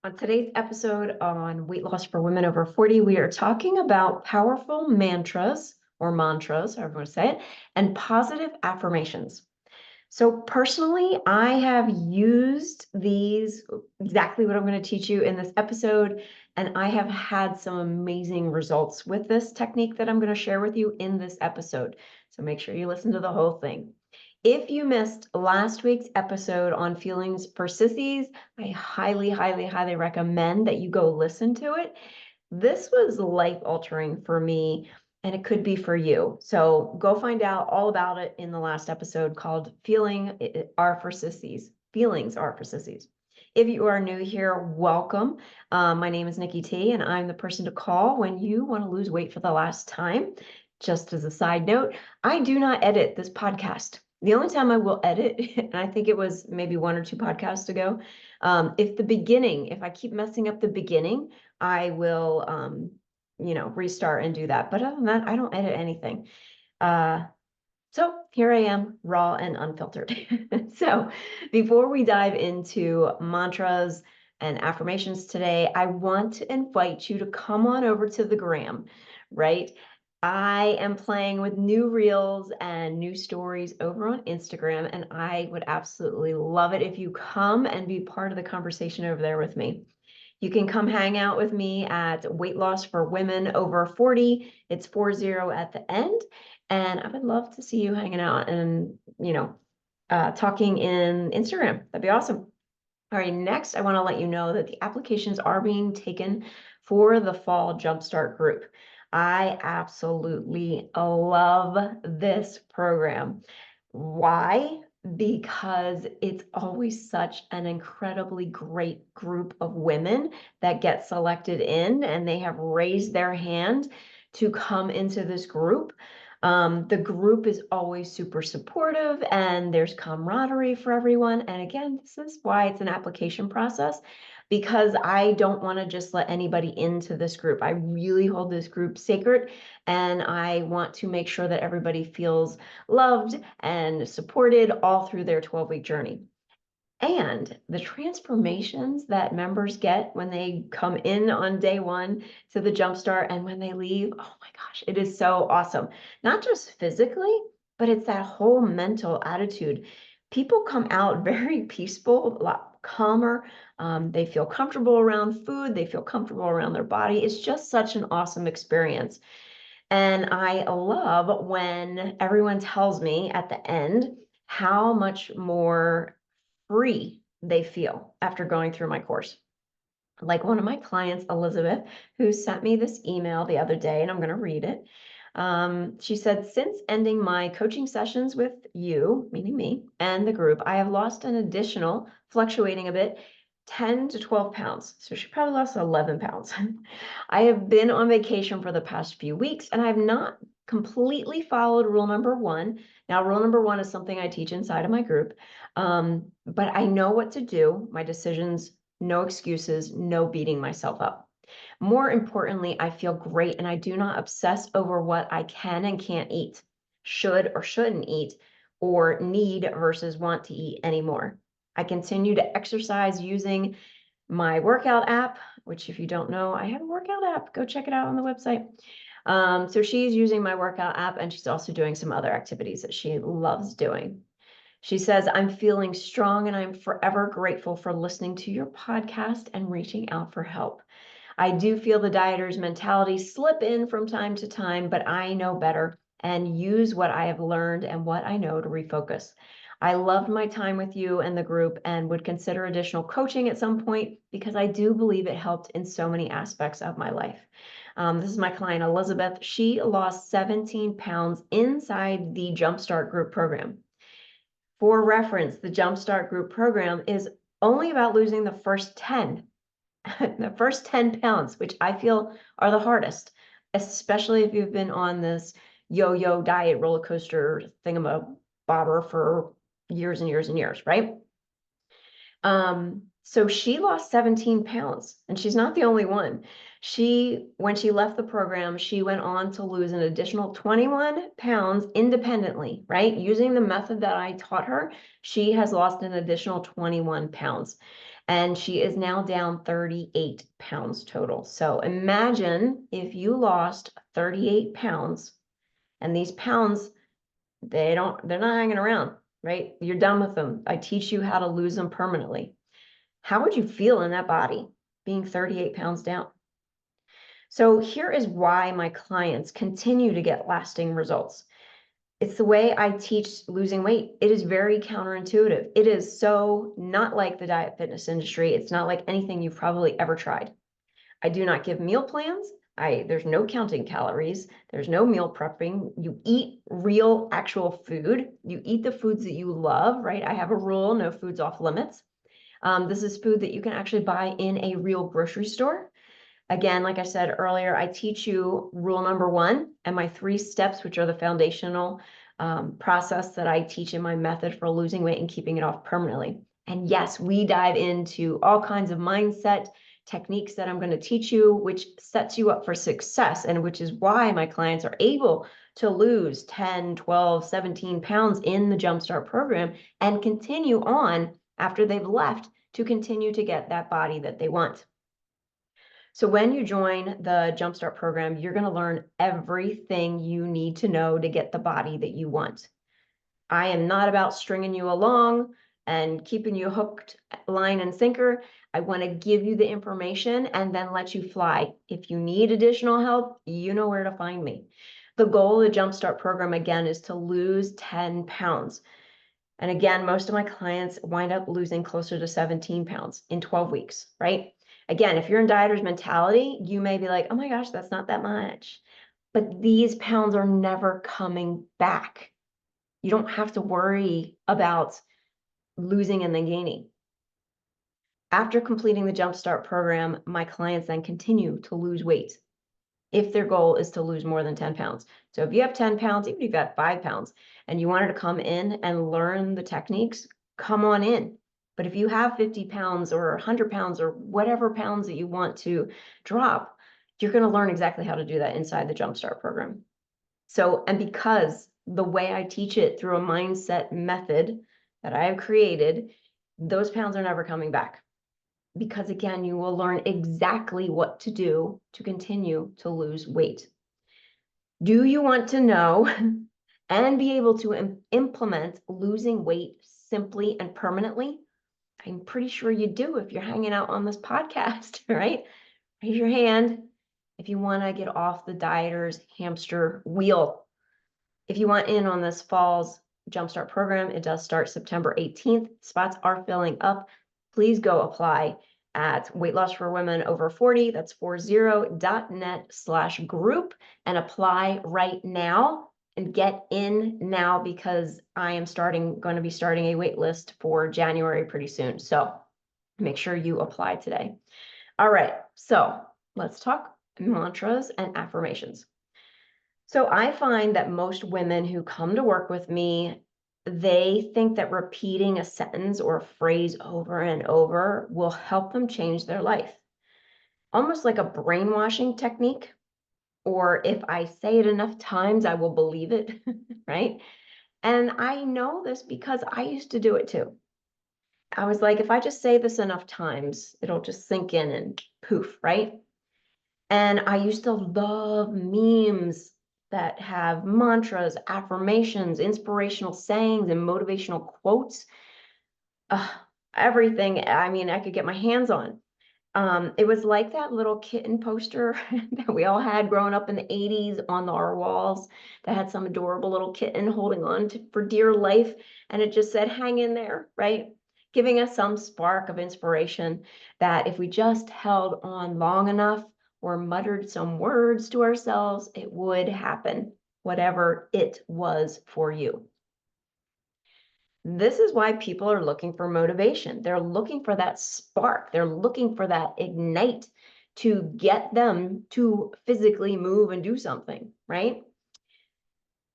On today's episode on weight loss for women over 40, we are talking about powerful mantras or mantras, however you want to say it, and positive affirmations. So personally, I have used these, exactly what I'm going to teach you in this episode, and I have had some amazing results with this technique that I'm going to share with you in this episode. So make sure you listen to the whole thing. If you missed last week's episode on feelings for sissies, I highly, highly, highly recommend that you go listen to it. This was life altering for me, and it could be for you. So go find out all about it in the last episode called Are for Sissies. Feelings are for sissies. If you are new here, welcome. My name is Nikki T, and I'm the person to call when you want to lose weight for the last time. Just as a side note, I do not edit this podcast. The only time I will edit, and I think it was maybe one or two podcasts ago, if I keep messing up the beginning, I will, restart and do that. But other than that, I don't edit anything. So here I am, raw and unfiltered. So before we dive into mantras and affirmations today, I want to invite you to come on over to the gram, right? I am playing with new reels and new stories over on Instagram, and I would absolutely love it if you come and be part of the conversation over there with me. You can come hang out with me at Weight Loss for Women Over 40. It's 40 at the end. And I would love to see you hanging out and, talking in Instagram. That'd be awesome. All right, next, I want to let you know that the applications are being taken for the Fall Jumpstart Group. I absolutely love this program. Why? Because it's always such an incredibly great group of women that get selected in, and they have raised their hand to come into this group. The group is always super supportive, and there's camaraderie for everyone. And again, this is why it's an application process, because I don't want to just let anybody into this group. I really hold this group sacred, and I want to make sure that everybody feels loved and supported all through their 12-week journey. And the transformations that members get when they come in on day one to the Jumpstart and when they leave, oh my gosh, it is so awesome. Not just physically, but it's that whole mental attitude. People come out very peaceful, a lot calmer. They feel comfortable around food. They feel comfortable around their body. It's just such an awesome experience. And I love when everyone tells me at the end how much more free they feel after going through my course. Like one of my clients, Elizabeth, who sent me this email the other day, and I'm going to read it. She said, since ending my coaching sessions with you, meaning me, and the group, I have lost an additional, fluctuating a bit, 10 to 12 pounds. So she probably lost 11 pounds. I have been on vacation for the past few weeks, and I have not completely followed rule number one. Now, rule number one is something I teach inside of my group, but I know what to do. My decisions, no excuses, no beating myself up. More importantly, I feel great, and I do not obsess over what I can and can't eat, should or shouldn't eat, or need versus want to eat anymore. I continue to exercise using my workout app, which if you don't know, I have a workout app. Go check it out on the website. So she's using my workout app, and she's also doing some other activities that she loves doing. She says, I'm feeling strong, and I'm forever grateful for listening to your podcast and reaching out for help. I do feel the dieter's mentality slip in from time to time, but I know better and use what I have learned and what I know to refocus. I loved my time with you and the group and would consider additional coaching at some point because I do believe it helped in so many aspects of my life. This is my client, Elizabeth. She lost 17 pounds inside the Jumpstart Group program. For reference, the Jumpstart Group program is only about losing the first 10 the first 10 pounds, which I feel are the hardest, especially if you've been on this yo-yo diet roller coaster thingamabobber for years and years and years, right? So she lost 17 pounds, and she's not the only one. When she left the program, she went on to lose an additional 21 pounds independently, right? Using the method that I taught her, she has lost an additional 21 pounds. and she is now down 38 pounds total. So imagine if you lost 38 pounds, and these pounds, they're not hanging around, right? You're done with them. I teach you how to lose them permanently. How would you feel in that body being 38 pounds down? So here is why my clients continue to get lasting results. It's the way I teach losing weight. It is very counterintuitive. It is so not like the diet fitness industry. It's not like anything you've probably ever tried. I do not give meal plans. There's no counting calories. There's no meal prepping. You eat real, actual food. You eat the foods that you love, right? I have a rule, no foods off limits. This is food that you can actually buy in a real grocery store. Again, like I said earlier, I teach you rule number 1 and my 3 steps, which are the foundational process that I teach in my method for losing weight and keeping it off permanently. And yes, we dive into all kinds of mindset techniques that I'm going to teach you, which sets you up for success, and which is why my clients are able to lose 10, 12, 17 pounds in the Jumpstart program and continue on after they've left to continue to get that body that they want. So when you join the Jumpstart program, you're going to learn everything you need to know to get the body that you want. I am not about stringing you along and keeping you hooked, line and sinker. I want to give you the information and then let you fly. If you need additional help, you know where to find me. The goal of the Jumpstart program, again, is to lose 10 pounds. And again, most of my clients wind up losing closer to 17 pounds in 12 weeks, right? Again, if you're in dieter's mentality, you may be like, oh my gosh, that's not that much. But these pounds are never coming back. You don't have to worry about losing and then gaining. After completing the Jumpstart program, my clients then continue to lose weight if their goal is to lose more than 10 pounds. So if you have 10 pounds, even if you've got 5 pounds, and you wanted to come in and learn the techniques, come on in. But if you have 50 pounds or 100 pounds or whatever pounds that you want to drop, you're going to learn exactly how to do that inside the Jumpstart program. So, and because the way I teach it through a mindset method that I have created, those pounds are never coming back. Because again, you will learn exactly what to do to continue to lose weight. Do you want to know and be able to implement losing weight simply and permanently? I'm pretty sure you do if you're hanging out on this podcast, right? Raise your hand if you want to get off the dieter's hamster wheel. If you want in on this fall's Jumpstart program, it does start September 18th. Spots are filling up. Please go apply at Weight Loss for Women Over 40. That's 40.net/group and apply right now and get in now, because I am going to be starting a wait list for January pretty soon. So make sure you apply today. All right, so let's talk mantras and affirmations. So I find that most women who come to work with me, they think that repeating a sentence or a phrase over and over will help them change their life. Almost like a brainwashing technique, or if I say it enough times, I will believe it, right? And I know this because I used to do it too. I was like, if I just say this enough times, it'll just sink in and poof, right? And I used to love memes that have mantras, affirmations, inspirational sayings, and motivational quotes. Everything, I mean, I could get my hands on. It was like that little kitten poster that we all had growing up in the 80s on our walls that had some adorable little kitten holding on for dear life. And it just said, hang in there, right? Giving us some spark of inspiration that if we just held on long enough or muttered some words to ourselves, it would happen, whatever it was for you. This is why people are looking for motivation. They're looking for that spark. They're looking for that ignite to get them to physically move and do something, right?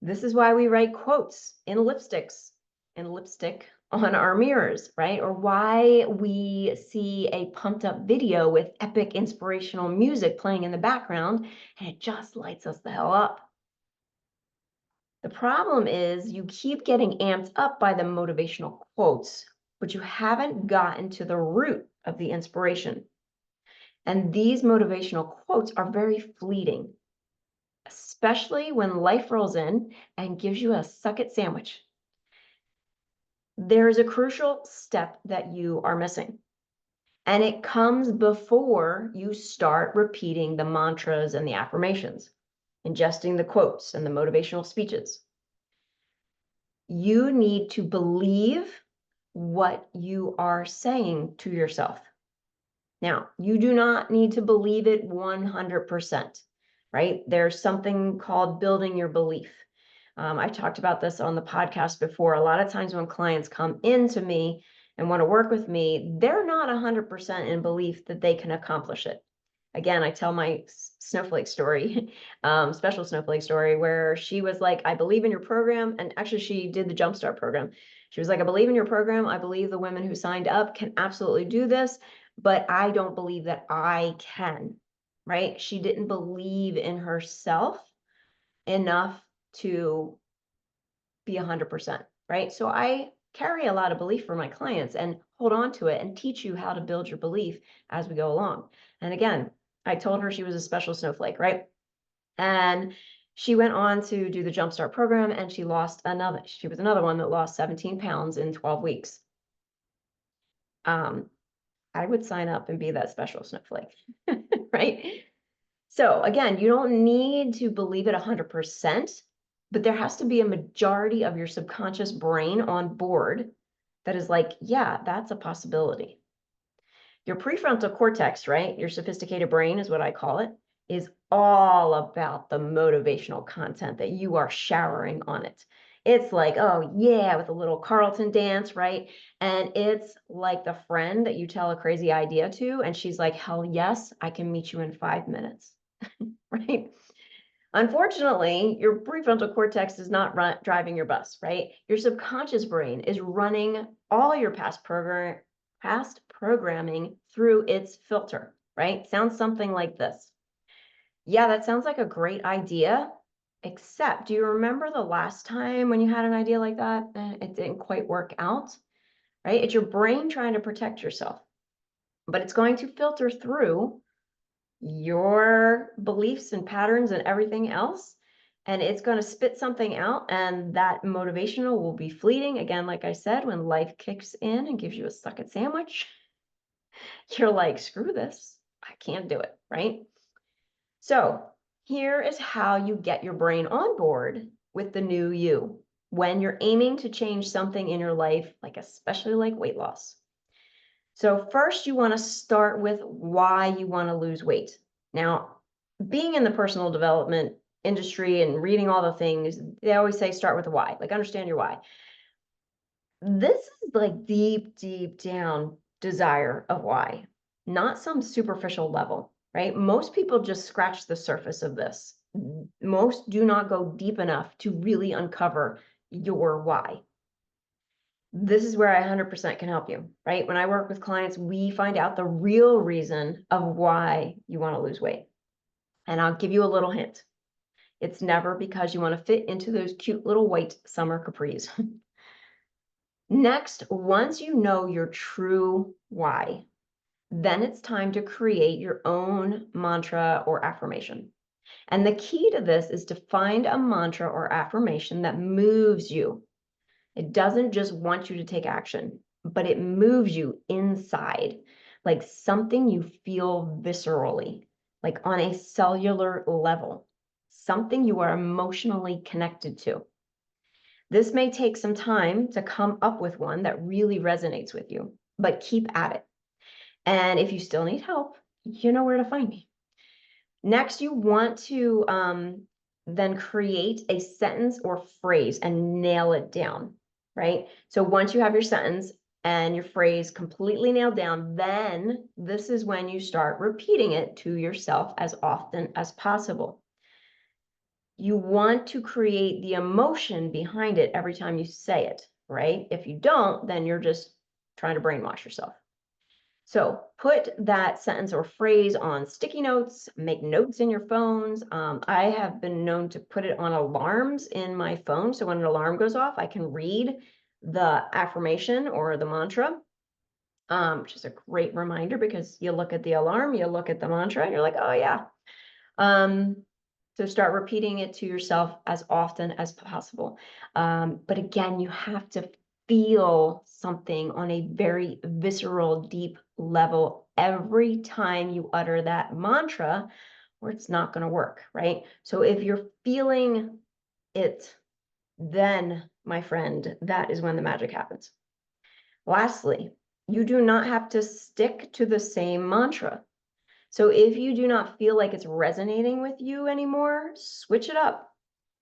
This is why we write quotes in lipstick on our mirrors, right? Or why we see a pumped up video with epic inspirational music playing in the background and it just lights us the hell up. The problem is you keep getting amped up by the motivational quotes, but you haven't gotten to the root of the inspiration. And these motivational quotes are very fleeting, especially when life rolls in and gives you a suck it sandwich. There is a crucial step that you are missing. And it comes before you start repeating the mantras and the affirmations, ingesting the quotes and the motivational speeches. You need to believe what you are saying to yourself. Now, you do not need to believe it 100%, right? There's something called building your belief. I've talked about this on the podcast before. A lot of times when clients come into me and want to work with me, they're not 100% in belief that they can accomplish it. Again, I tell my snowflake story, special snowflake story, where she was like, I believe in your program. And actually, she did the Jumpstart program. She was like, I believe in your program. I believe the women who signed up can absolutely do this, but I don't believe that I can, right? She didn't believe in herself enough to be 100%, right? So I carry a lot of belief for my clients and hold on to it and teach you how to build your belief as we go along. And again, I told her she was a special snowflake, right? And she went on to do the Jumpstart program and she was another one that lost 17 pounds in 12 weeks. I would sign up and be that special snowflake, right? So again, you don't need to believe it 100%, but there has to be a majority of your subconscious brain on board that is like, yeah, that's a possibility. Your prefrontal cortex, right? Your sophisticated brain is what I call it, is all about the motivational content that you are showering on it. It's like, oh yeah, with a little Carlton dance, right? And it's like the friend that you tell a crazy idea to, and she's like, hell yes, I can meet you in 5 minutes, right? Unfortunately, your prefrontal cortex is not driving your bus, right? Your subconscious brain is running all your past programming through its filter, right? Sounds something like this. Yeah, that sounds like a great idea, except do you remember the last time when you had an idea like that and it didn't quite work out, right? It's your brain trying to protect yourself, but it's going to filter through your beliefs and patterns and everything else, and it's going to spit something out, and that motivational will be fleeting. Again, like I said, when life kicks in and gives you a suck it sandwich, you're like, screw this, I can't do it, right? So here is how you get your brain on board with the new you when you're aiming to change something in your life, like especially like weight loss. So first, you want to start with why you want to lose weight. Now, being in the personal development industry and reading all the things, they always say start with the why, like understand your why. This is like deep, deep down desire of why, not some superficial level, right? Most people just scratch the surface of this. Most do not go deep enough to really uncover your why. This is where I 100% can help you, right? When I work with clients, we find out the real reason of why you want to lose weight. And I'll give you a little hint. It's never because you want to fit into those cute little white summer capris. Next, once you know your true why, then it's time to create your own mantra or affirmation. And the key to this is to find a mantra or affirmation that moves you. It doesn't just want you to take action, but it moves you inside, like something you feel viscerally, like on a cellular level, something you are emotionally connected to. This may take some time to come up with one that really resonates with you, but keep at it. And if you still need help, you know where to find me. Next, you want to then create a sentence or phrase and nail it down, right? So once you have your sentence and your phrase completely nailed down, then this is when you start repeating it to yourself as often as possible. You want to create the emotion behind it every time you say it, right? If you don't, then you're just trying to brainwash yourself. So put that sentence or phrase on sticky notes, make notes in your phones. I have been known to put it on alarms in my phone. So when an alarm goes off, I can read the affirmation or the mantra. which is a great reminder because you look at the alarm, you look at the mantra, and you're like, oh yeah. So start repeating it to yourself as often as possible. But again, you have to feel something on a very visceral, deep level every time you utter that mantra, or it's not going to work, right? So if you're feeling it, then, my friend, that is when the magic happens. Lastly, you do not have to stick to the same mantra. So if you do not feel like it's resonating with you anymore, switch it up.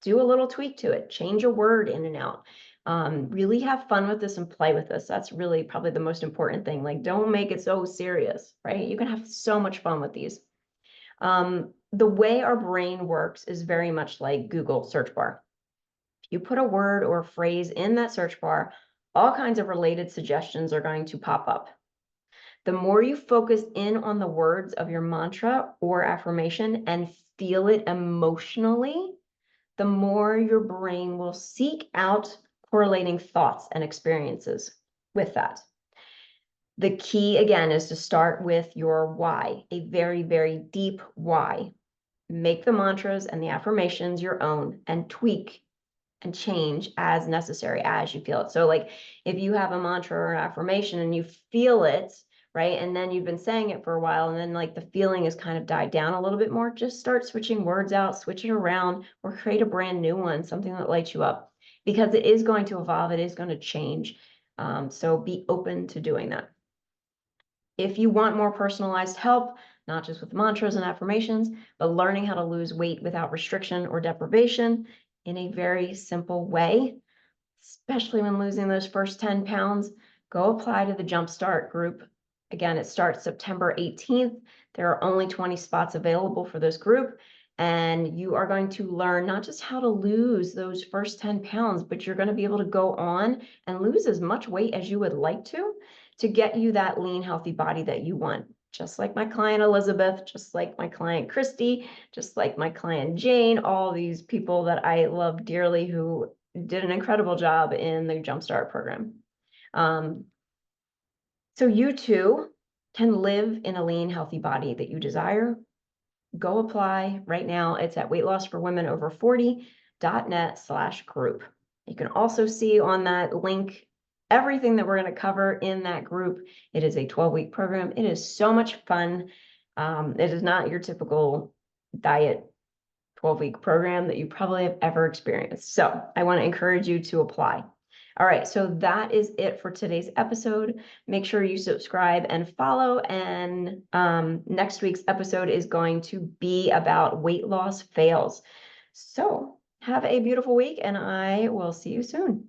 Do a little tweak to it. Change a word in and out. Really have fun with this and play with this. That's really probably the most important thing. Like, don't make it so serious, right? You can have so much fun with these. The way our brain works is very much like Google search bar. You put a word or a phrase in that search bar, all kinds of related suggestions are going to pop up. The more you focus in on the words of your mantra or affirmation and feel it emotionally, the more your brain will seek out correlating thoughts and experiences with that. The key, again, is to start with your why, a very, very deep why. Make the mantras and the affirmations your own and tweak and change as necessary as you feel it. So like if you have a mantra or an affirmation and you feel it, right? And then you've been saying it for a while and then like the feeling has kind of died down a little bit more, just start switching words out, switch it around, or create a brand new one, something that lights you up, because it is going to evolve, it is going to change. So be open to doing that. If you want more personalized help, not just with mantras and affirmations, but learning how to lose weight without restriction or deprivation in a very simple way, especially when losing those first 10 pounds, go apply to the Jumpstart group. Again, it starts September 18th. There are only 20 spots available for this group. And you are going to learn not just how to lose those first 10 pounds, but you're going to be able to go on and lose as much weight as you would like to get you that lean, healthy body that you want. Just like my client Elizabeth, just like my client Christy, just like my client Jane, all these people that I love dearly who did an incredible job in the Jumpstart program. So you too can live in a lean, healthy body that you desire. Go apply right now. It's at weightlossforwomenover40.net/group. You can also see on that link everything that we're going to cover in that group. It is a 12-week program. It is so much fun. It is not your typical diet 12-week program that you probably have ever experienced. So I want to encourage you to apply. All right, so that is it for today's episode. Make sure you subscribe and follow. And next week's episode is going to be about weight loss fails. So have a beautiful week, and I will see you soon.